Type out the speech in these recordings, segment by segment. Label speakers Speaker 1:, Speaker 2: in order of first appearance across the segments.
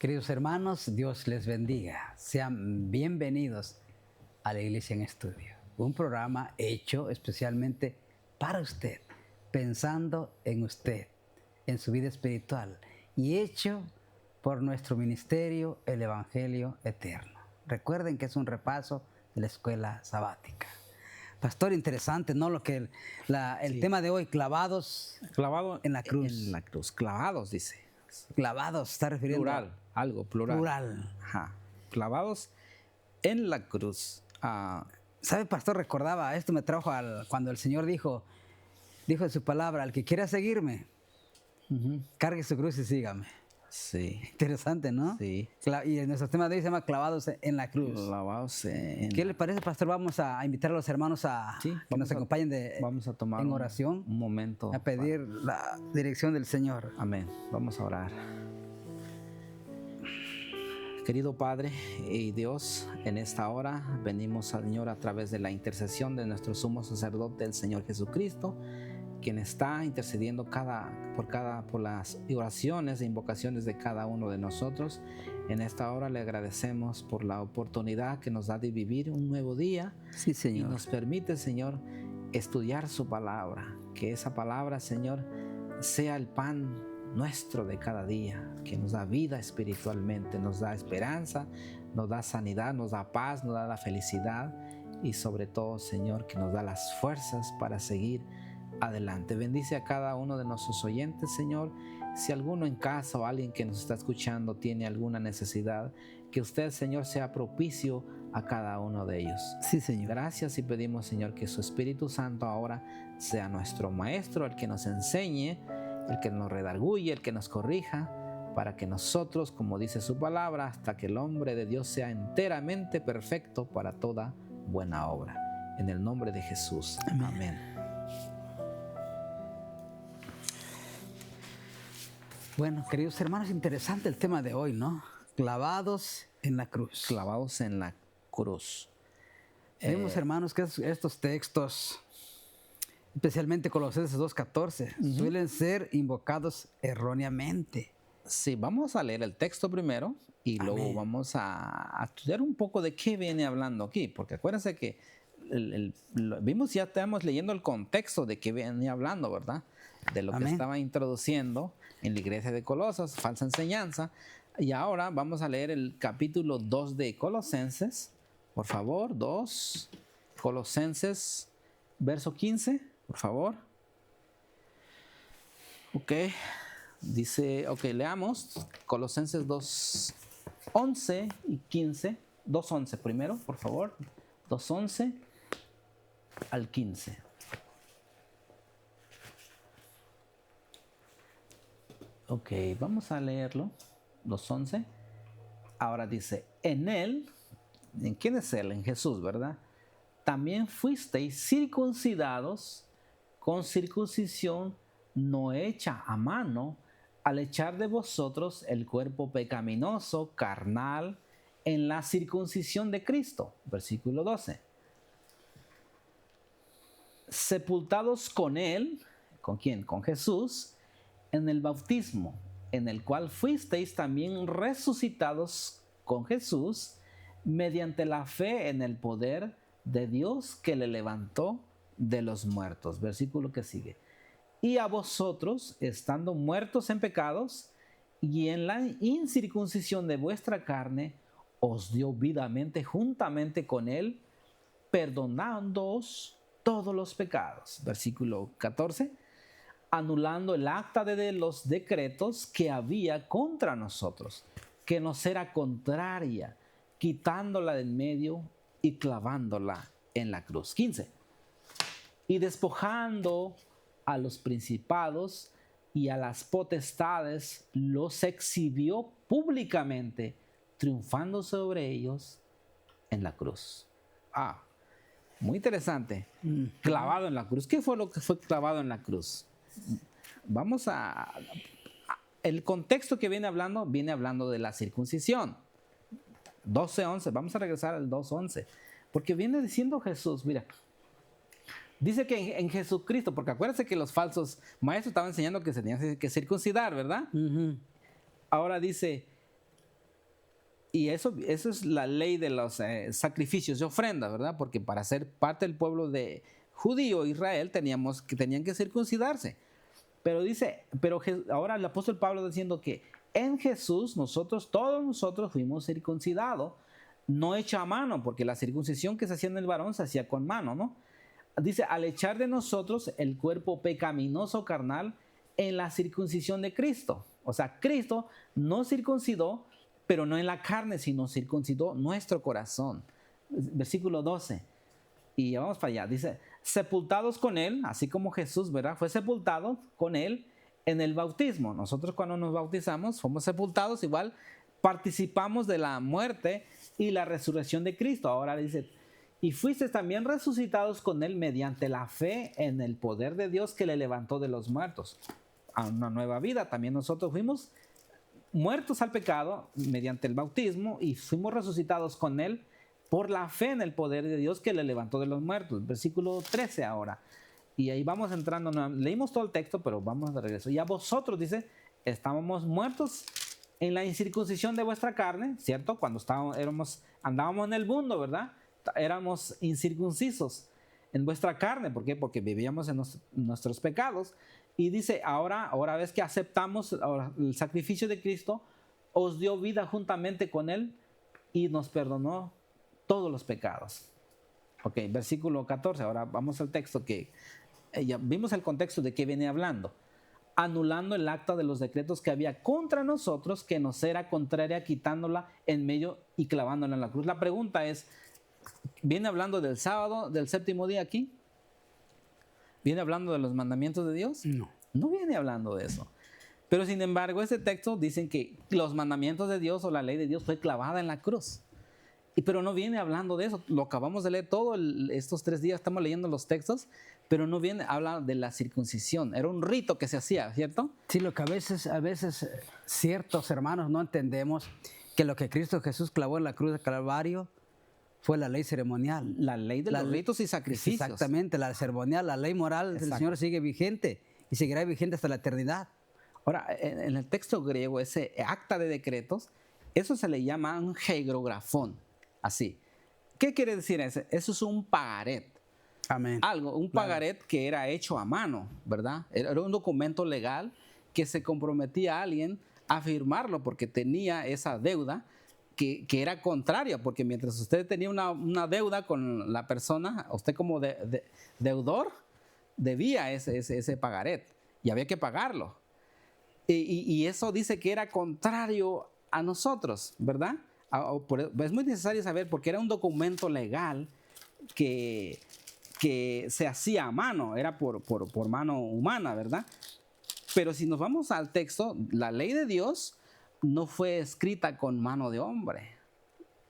Speaker 1: Queridos hermanos, Dios les bendiga. Sean bienvenidos a la Iglesia en Estudio, un programa hecho especialmente para usted, pensando en usted, en su vida espiritual, y hecho por nuestro ministerio, el Evangelio Eterno. Recuerden que es un repaso de la escuela sabática. Pastor, interesante, ¿no? El tema de hoy, clavados en la cruz.
Speaker 2: En la cruz, clavados, dice.
Speaker 1: Clavados, está refiriendo
Speaker 2: Plural, algo plural.
Speaker 1: Plural.
Speaker 2: Ajá. Clavados en la cruz.
Speaker 1: ¿Sabe, pastor? Recordaba, esto me trajo cuando el Señor dijo en su palabra, al que quiera seguirme, cargue su cruz y sígame.
Speaker 2: Sí.
Speaker 1: Interesante, ¿no?
Speaker 2: Sí.
Speaker 1: Y en nuestro tema de hoy se llama clavados en la cruz.
Speaker 2: Clavados
Speaker 1: ¿Qué le parece, pastor? Vamos a invitar a los hermanos a que nos acompañen
Speaker 2: vamos a tomar
Speaker 1: en oración.
Speaker 2: Un momento.
Speaker 1: A pedir la dirección del Señor.
Speaker 2: Amén. Vamos a orar. Querido Padre y Dios, en esta hora venimos, Señor, a través de la intercesión de nuestro sumo sacerdote, el Señor Jesucristo, quien está intercediendo por las oraciones e invocaciones de cada uno de nosotros. En esta hora le agradecemos por la oportunidad que nos da de vivir un nuevo día.
Speaker 1: Sí, Señor.
Speaker 2: Y nos permite, Señor, estudiar su palabra. Que esa palabra, Señor, sea el pan nuestro de cada día, que nos da vida espiritualmente, nos da esperanza, nos da sanidad, nos da paz, nos da la felicidad y sobre todo, Señor, que nos da las fuerzas para seguir adelante. Bendice a cada uno de nuestros oyentes, Señor. Si alguno en casa o alguien que nos está escuchando tiene alguna necesidad, que usted, Señor, sea propicio a cada uno de ellos.
Speaker 1: Sí, Señor.
Speaker 2: Gracias y pedimos, Señor, que su Espíritu Santo ahora sea nuestro maestro, el que nos enseñe, el que nos redarguye, el que nos corrija, para que nosotros, como dice su palabra, hasta que el hombre de Dios sea enteramente perfecto para toda buena obra. En el nombre de Jesús.
Speaker 1: Amén.
Speaker 2: Amén.
Speaker 1: Bueno, queridos hermanos, interesante el tema de hoy, ¿no? Clavados en la cruz.
Speaker 2: Clavados en la cruz.
Speaker 1: Vemos, hermanos, que estos textos, especialmente Colosenses 2:14, suelen ser invocados erróneamente.
Speaker 2: Sí, vamos a leer el texto primero y
Speaker 1: Amén.
Speaker 2: luego vamos a estudiar un poco de qué viene hablando aquí, porque acuérdense que ya estamos leyendo el contexto de qué venía hablando, ¿verdad? De lo
Speaker 1: Amén.
Speaker 2: que estaba introduciendo en la iglesia de Colosas, falsa enseñanza. Y ahora vamos a leer el capítulo 2 de Colosenses. Por favor, 2, Colosenses, verso 15, por favor. Ok, dice, leamos Colosenses 2, 11 y 15. 2:11 primero, por favor. 2:11 al 15. Ok, vamos a leerlo. 2:11. Ahora dice, en él, ¿en quién es él? En Jesús, ¿verdad? También fuisteis circuncidados con circuncisión no hecha a mano, al echar de vosotros el cuerpo pecaminoso, carnal, en la circuncisión de Cristo. Versículo 12. Sepultados con él, ¿con quién? Con Jesús, en el bautismo, en el cual fuisteis también resucitados con Jesús, mediante la fe en el poder de Dios que le levantó de los muertos. Versículo que sigue. Y a vosotros, estando muertos en pecados y en la incircuncisión de vuestra carne, os dio vidamente juntamente con él, perdonándoos todos los pecados. Versículo 14. Anulando el acta de los decretos que había contra nosotros, que nos era contraria, quitándola del medio y clavándola en la cruz. 15. Y despojando a los principados y a las potestades, los exhibió públicamente, triunfando sobre ellos en la cruz. Muy interesante. Clavado en la cruz. ¿Qué fue lo que fue clavado en la cruz? Vamos el contexto que viene hablando de la circuncisión. 12:11, vamos a regresar al 2:11, porque viene diciendo Jesús, mira, dice que en Jesucristo, porque acuérdense que los falsos maestros estaban enseñando que se tenían que circuncidar, ¿verdad? Ahora dice, Y eso es la ley de los sacrificios de ofrenda, ¿verdad? Porque para ser parte del pueblo de judío, Israel, tenían que circuncidarse. Pero dice, ahora el apóstol Pablo está diciendo que en Jesús todos nosotros fuimos circuncidados, no hecha a mano, porque la circuncisión que se hacía en el varón se hacía con mano, ¿no? Dice, al echar de nosotros el cuerpo pecaminoso carnal en la circuncisión de Cristo. O sea, Cristo no circuncidó, pero no en la carne, sino circuncidó nuestro corazón. Versículo 12. Y ya vamos para allá. Dice, sepultados con Él, así como Jesús, ¿verdad? Fue sepultado con Él en el bautismo. Nosotros cuando nos bautizamos, fuimos sepultados, igual participamos de la muerte y la resurrección de Cristo. Ahora dice, y fuisteis también resucitados con Él mediante la fe en el poder de Dios que le levantó de los muertos a una nueva vida. También nosotros fuimos muertos al pecado mediante el bautismo y fuimos resucitados con Él por la fe en el poder de Dios que le levantó de los muertos. Versículo 13 ahora. Y ahí vamos entrando, leímos todo el texto, pero vamos de regreso. Y a vosotros, dice, estábamos muertos en la incircuncisión de vuestra carne, ¿cierto? Cuando andábamos en el mundo, ¿verdad? Éramos incircuncisos en vuestra carne. ¿Por qué? Porque vivíamos en nuestros pecados. Y dice, ahora ves que aceptamos el sacrificio de Cristo, os dio vida juntamente con Él y nos perdonó todos los pecados. Ok, versículo 14, ahora vamos al texto que ya vimos el contexto de qué viene hablando. Anulando el acta de los decretos que había contra nosotros, que nos era contraria, quitándola en medio y clavándola en la cruz. La pregunta es, ¿viene hablando del sábado, del séptimo día aquí? ¿Viene hablando de los mandamientos de Dios?
Speaker 1: No.
Speaker 2: No viene hablando de eso. Pero sin embargo, este texto dicen que los mandamientos de Dios o la ley de Dios fue clavada en la cruz. Pero no viene hablando de eso. Lo acabamos de leer estos 3 días, estamos leyendo los textos, pero no viene a hablar de la circuncisión. Era un rito que se hacía, ¿cierto?
Speaker 1: Sí, lo que a veces ciertos hermanos no entendemos, que lo que Cristo Jesús clavó en la cruz de Calvario fue la ley ceremonial.
Speaker 2: La ley de los ritos y sacrificios.
Speaker 1: Exactamente, la ceremonial, la ley moral del Señor sigue vigente y seguirá vigente hasta la eternidad.
Speaker 2: Ahora, en el texto griego, ese acta de decretos, eso se le llama un hegrografón, así. ¿Qué quiere decir eso? Eso es un pagaret.
Speaker 1: Amén.
Speaker 2: Un pagaret que era hecho a mano, ¿verdad? Era un documento legal que se comprometía a alguien a firmarlo porque tenía esa deuda que era contraria, porque mientras usted tenía una deuda con la persona, usted como deudor debía ese pagaret y había que pagarlo. Y eso dice que era contrario a nosotros, ¿verdad? Es muy necesario saber porque era un documento legal que se hacía a mano, era por mano humana, ¿verdad? Pero si nos vamos al texto, la ley de Dios no fue escrita con mano de hombre.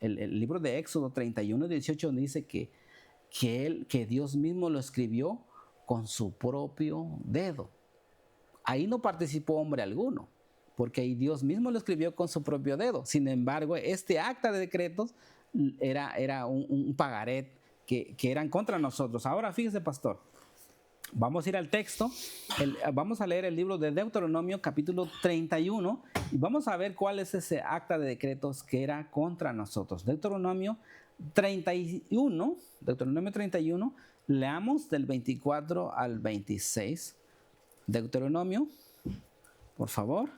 Speaker 2: El libro de Éxodo 31, 18 dice que Dios mismo lo escribió con su propio dedo. Ahí no participó hombre alguno, porque ahí Dios mismo lo escribió con su propio dedo. Sin embargo, este acta de decretos era un pagaret que eran contra nosotros. Ahora fíjese, pastor, vamos a ir al texto, vamos a leer el libro de Deuteronomio capítulo 31 y vamos a ver cuál es ese acta de decretos que era contra nosotros. Deuteronomio 31, leamos del 24 al 26. Deuteronomio, por favor.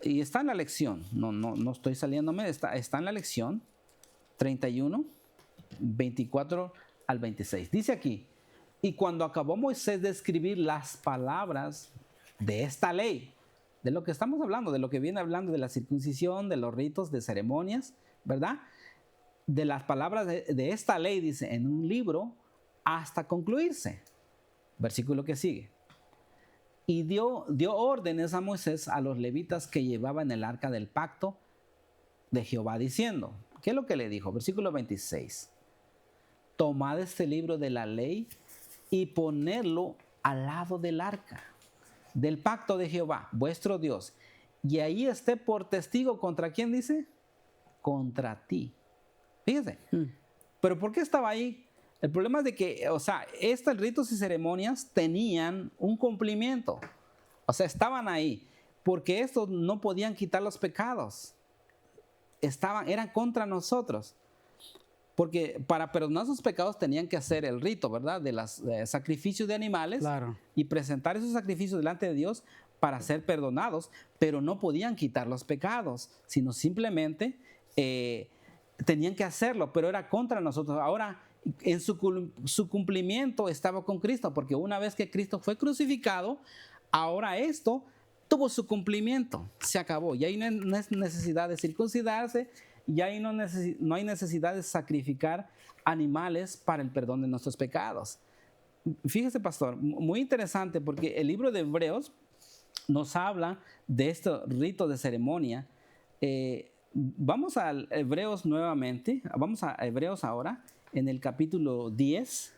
Speaker 2: Y está en la lección, no estoy saliéndome, está en la lección 31, 24 al 26. Dice aquí, y cuando acabó Moisés de escribir las palabras de esta ley, de lo que estamos hablando, de lo que viene hablando de la circuncisión, de los ritos, de ceremonias, ¿verdad? De las palabras de esta ley, dice, en un libro hasta concluirse. Versículo que sigue. Y dio órdenes a Moisés a los levitas que llevaban el arca del pacto de Jehová, diciendo, ¿qué es lo que le dijo? Versículo 26. Tomad este libro de la ley y ponerlo al lado del arca del pacto de Jehová, vuestro Dios. Y ahí esté por testigo, ¿contra quién dice? Contra ti. Fíjese. Pero ¿por qué estaba ahí? El problema es de que, estos ritos y ceremonias tenían un cumplimiento. Estaban ahí. Porque estos no podían quitar los pecados. eran contra nosotros. Porque para perdonar sus pecados tenían que hacer el rito, ¿verdad? De los sacrificios de animales.
Speaker 1: Claro.
Speaker 2: Y presentar esos sacrificios delante de Dios para ser perdonados, pero no podían quitar los pecados, sino simplemente tenían que hacerlo, pero era contra nosotros. Ahora, en su cumplimiento estaba con Cristo, porque una vez que Cristo fue crucificado, ahora esto tuvo su cumplimiento, se acabó. Y ahí no es necesidad de circuncidarse, y ahí no hay necesidad de sacrificar animales para el perdón de nuestros pecados. Fíjese, pastor, muy interesante, porque el libro de Hebreos nos habla de este rito de ceremonia. Vamos a Hebreos nuevamente, vamos a Hebreos ahora, en el capítulo 10.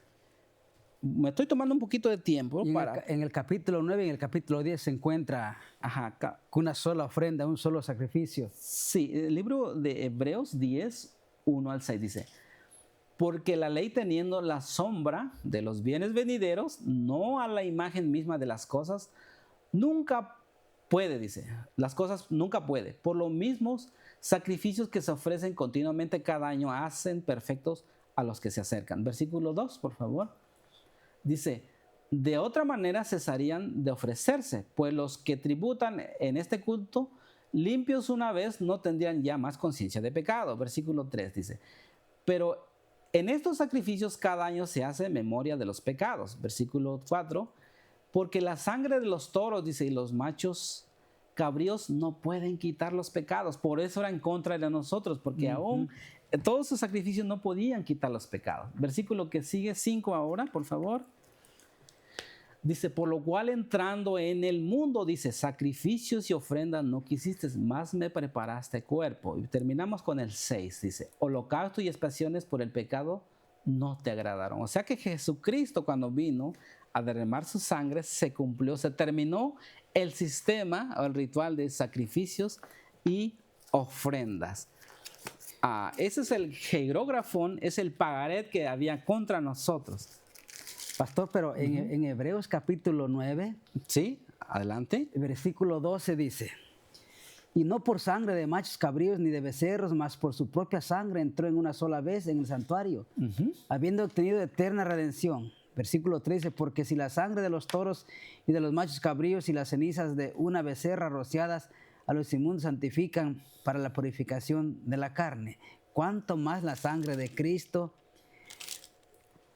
Speaker 2: Me estoy tomando un poquito de tiempo.
Speaker 1: En el capítulo 9 y en el capítulo 10 se encuentra con una sola ofrenda, un solo sacrificio.
Speaker 2: Sí, el libro de Hebreos 10, 1 al 6 dice: porque la ley, teniendo la sombra de los bienes venideros, no a la imagen misma de las cosas, nunca puede, dice, las cosas nunca puede. Por los mismos sacrificios que se ofrecen continuamente cada año hacen perfectos a los que se acercan. Versículo 2, por favor. Dice: de otra manera cesarían de ofrecerse, pues los que tributan en este culto, limpios una vez, no tendrían ya más conciencia de pecado. Versículo 3 dice: pero en estos sacrificios cada año se hace memoria de los pecados. Versículo 4: porque la sangre de los toros, dice, y los machos cabríos no pueden quitar los pecados. Por eso era en contra de nosotros, porque aún todos sus sacrificios no podían quitar los pecados. Versículo que sigue, 5 ahora, por favor. Dice: por lo cual entrando en el mundo, dice, sacrificios y ofrendas no quisiste, más me preparaste cuerpo. Y terminamos con el 6, dice: holocausto y expiaciones por el pecado no te agradaron. O sea que Jesucristo, cuando vino a derramar su sangre, se cumplió, se terminó el sistema o el ritual de sacrificios y ofrendas. Ese es el jerógrafón, es el pagaret que había contra nosotros.
Speaker 1: Pastor, pero en Hebreos capítulo 9,
Speaker 2: sí, adelante.
Speaker 1: Versículo 12 dice: y no por sangre de machos cabríos ni de becerros, mas por su propia sangre entró en una sola vez en el santuario, habiendo obtenido eterna redención. Versículo 13: porque si la sangre de los toros y de los machos cabríos y las cenizas de una becerra rociadas a los inmundos santifican para la purificación de la carne, cuánto más la sangre de Cristo,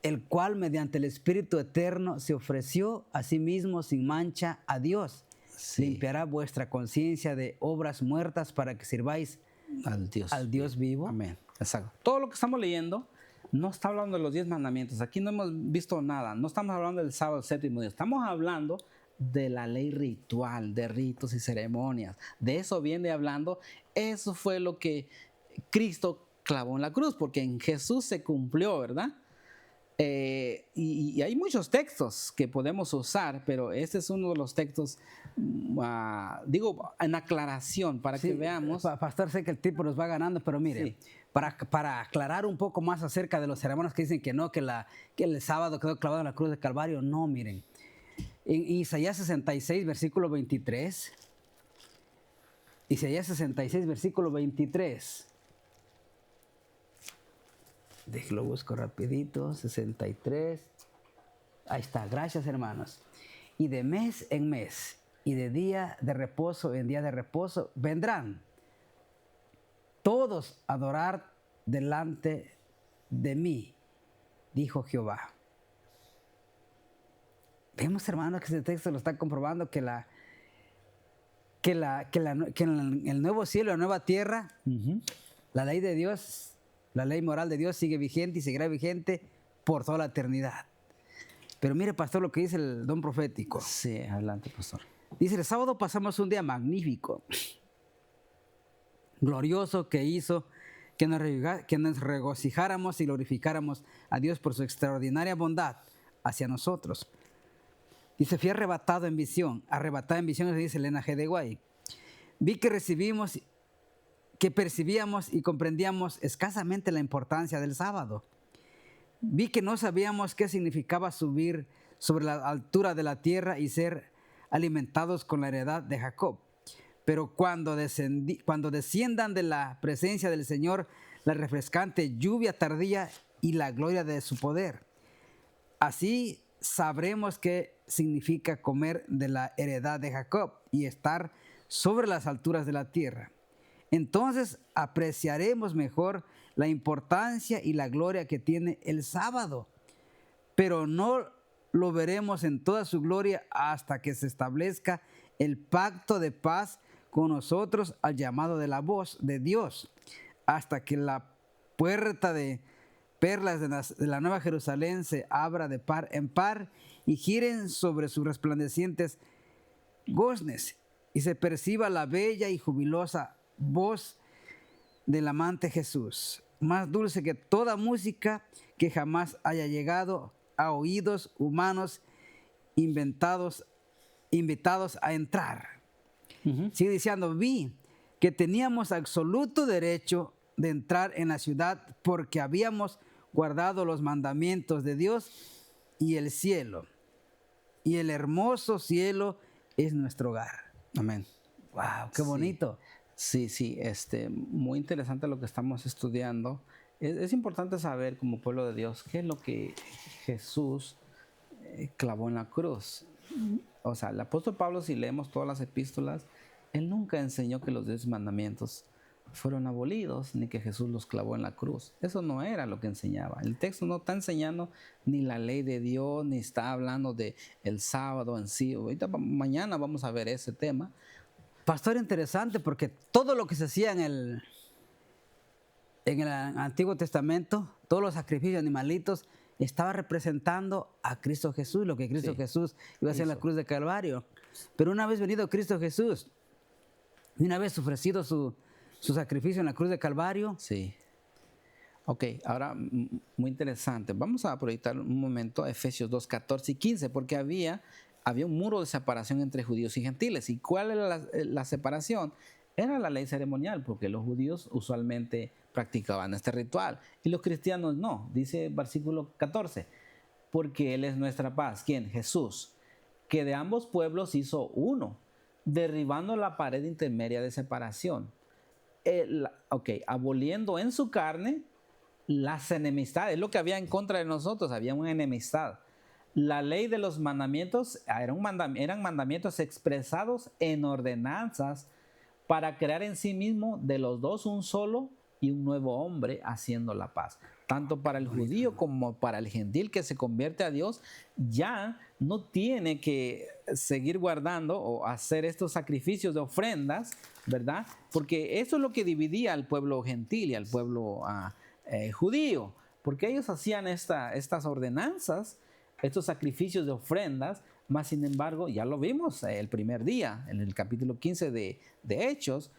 Speaker 1: el cual mediante el Espíritu eterno se ofreció a sí mismo sin mancha a Dios. Sí. Limpiará vuestra conciencia de obras muertas para que sirváis al Dios vivo.
Speaker 2: Amén. Exacto. Todo lo que estamos leyendo no está hablando de los 10 mandamientos. Aquí no hemos visto nada. No estamos hablando del sábado, el séptimo día. Estamos hablando de la ley ritual, de ritos y ceremonias. De eso viene hablando. Eso fue lo que Cristo clavó en la cruz, porque en Jesús se cumplió, ¿verdad? Y hay muchos textos que podemos usar, pero este es uno de los textos, digo, en aclaración, para que veamos.
Speaker 1: Pastor, sé que el tiempo nos va ganando, pero mire, para aclarar un poco más acerca de los hermanos que dicen que no, que el sábado quedó clavado en la cruz de Calvario, no, miren. En Isaías 66, versículo 23, Isaías 66, versículo 23. Déjalo busco rapidito, 63. Ahí está, gracias hermanos. Y de mes en mes, y de día de reposo en día de reposo, vendrán todos a adorar delante de mí, dijo Jehová. Vemos, hermanos, que este texto lo está comprobando que en el nuevo cielo, la nueva tierra, la ley de Dios, la ley moral de Dios sigue vigente y seguirá vigente por toda la eternidad. Pero mire, pastor, lo que dice el don profético.
Speaker 2: Sí, adelante, pastor.
Speaker 1: Dice: el sábado pasamos un día magnífico, glorioso, que hizo que nos regocijáramos y glorificáramos a Dios por su extraordinaria bondad hacia nosotros. Dice: fui arrebatada en visión, dice Elena G. de Guay. Vi que percibíamos y comprendíamos escasamente la importancia del sábado. Vi que no sabíamos qué significaba subir sobre la altura de la tierra y ser alimentados con la heredad de Jacob. Pero cuando desciendan de la presencia del Señor la refrescante lluvia tardía y la gloria de su poder. Así sabremos qué significa comer de la heredad de Jacob y estar sobre las alturas de la tierra. Entonces apreciaremos mejor la importancia y la gloria que tiene el sábado, pero no lo veremos en toda su gloria hasta que se establezca el pacto de paz con nosotros al llamado de la voz de Dios, hasta que la puerta de perlas de la Nueva Jerusalén se abra de par en par y giren sobre sus resplandecientes goznes y se perciba la bella y jubilosa voz del amante Jesús, más dulce que toda música que jamás haya llegado a oídos humanos invitados a entrar. Sigue diciendo, vi que teníamos absoluto derecho de entrar en la ciudad porque habíamos guardado los mandamientos de Dios y el cielo. Y el hermoso cielo es nuestro hogar.
Speaker 2: Amén.
Speaker 1: Wow, qué bonito.
Speaker 2: Sí, muy interesante lo que estamos estudiando. Es importante saber como pueblo de Dios qué es lo que Jesús clavó en la cruz. O sea, el apóstol Pablo, si leemos todas las epístolas, él nunca enseñó que los 10 mandamientos fueron abolidos, ni que Jesús los clavó en la cruz. Eso no era lo que enseñaba. El texto no está enseñando ni la ley de Dios, ni está hablando de el sábado en sí. Ahorita, mañana vamos a ver ese tema.
Speaker 1: Pastor, interesante porque todo lo que se hacía en el Antiguo Testamento, todos los sacrificios animalitos, estaba representando a Cristo Jesús, lo que Cristo Jesús iba a hacer en la cruz de Calvario. Pero una vez venido Cristo Jesús, y una vez ofrecido su sacrificio en la cruz de Calvario.
Speaker 2: Sí. Ok, ahora muy interesante. Vamos a proyectar un momento a Efesios 2, 14 y 15, porque había un muro de separación entre judíos y gentiles. ¿Y cuál era la separación? Era la ley ceremonial, porque los judíos usualmente practicaban este ritual y los cristianos no. Dice versículo 14, porque Él es nuestra paz. ¿Quién? Jesús, que de ambos pueblos hizo uno, derribando la pared intermedia de separación. Aboliendo en su carne las enemistades. Lo que había en contra de nosotros, había una enemistad. La ley de los mandamientos eran mandamientos expresados en ordenanzas para crear en sí mismo de los dos un solo y un nuevo hombre, haciendo la paz. Tanto para el judío como para el gentil que se convierte a Dios, ya no tiene que seguir guardando o hacer estos sacrificios de ofrendas, ¿verdad? Porque eso es lo que dividía al pueblo gentil y al pueblo judío, porque ellos hacían estas ordenanzas, estos sacrificios de ofrendas, más sin embargo, ya lo vimos el primer día, en el capítulo 15 de Hechos,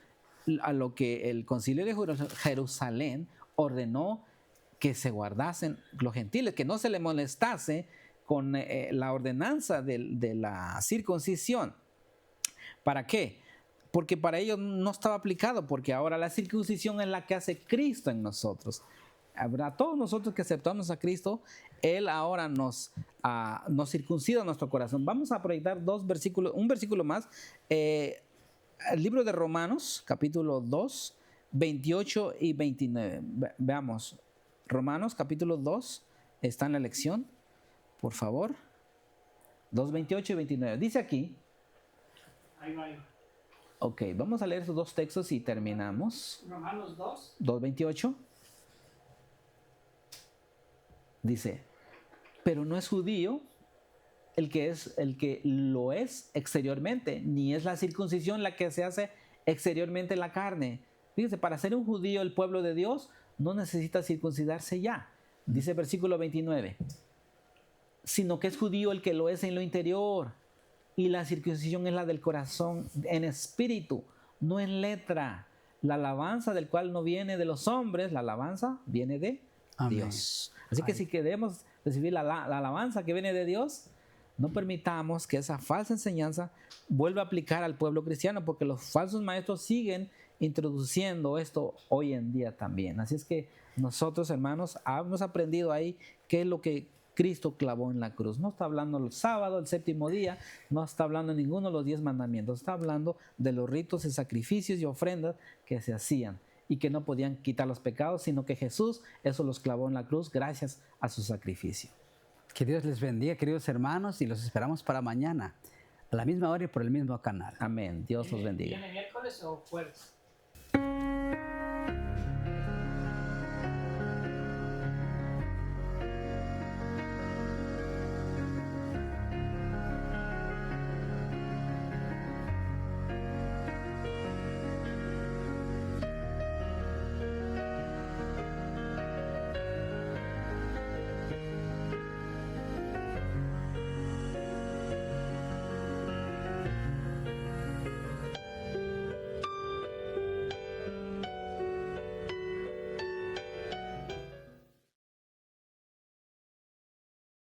Speaker 2: a lo que el concilio de Jerusalén ordenó que se guardasen los gentiles, que no se le molestase con la ordenanza de la circuncisión. ¿Para qué? Porque para ellos no estaba aplicado, porque ahora la circuncisión es la que hace Cristo en nosotros. A todos nosotros que aceptamos a Cristo, Él ahora nos circuncida nuestro corazón. Vamos a proyectar un versículo más. El libro de Romanos, capítulo 2, 28 y 29. Veamos, Romanos, capítulo 2, está en la lección, por favor. 2, 28 y 29. Dice aquí.
Speaker 3: Ahí va.
Speaker 2: Ok, vamos a leer esos dos textos y terminamos.
Speaker 3: Romanos 2.
Speaker 2: 2, 28. Dice, pero no es judío el que lo es exteriormente, ni es la circuncisión la que se hace exteriormente en la carne. Fíjense, para ser un judío el pueblo de Dios no necesita circuncidarse ya. Dice el versículo 29, sino que es judío el que lo es en lo interior, y la circuncisión es la del corazón en espíritu, no en letra. La alabanza del cual no viene de los hombres, la alabanza viene de Dios. Así que si queremos recibir la alabanza que viene de Dios, no permitamos que esa falsa enseñanza vuelva a aplicar al pueblo cristiano, porque los falsos maestros siguen introduciendo esto hoy en día también. Así es que nosotros, hermanos, hemos aprendido ahí qué es lo que Cristo clavó en la cruz. No está hablando el sábado, el séptimo día, no está hablando de ninguno de los 10 mandamientos, está hablando de los ritos y sacrificios y ofrendas que se hacían y que no podían quitar los pecados, sino que Jesús eso los clavó en la cruz gracias a su sacrificio.
Speaker 1: Que Dios les bendiga, queridos hermanos, y los esperamos para mañana, a la misma hora y por el mismo canal.
Speaker 2: Amén. Dios los bendiga.
Speaker 3: ¿Viene miércoles o jueves?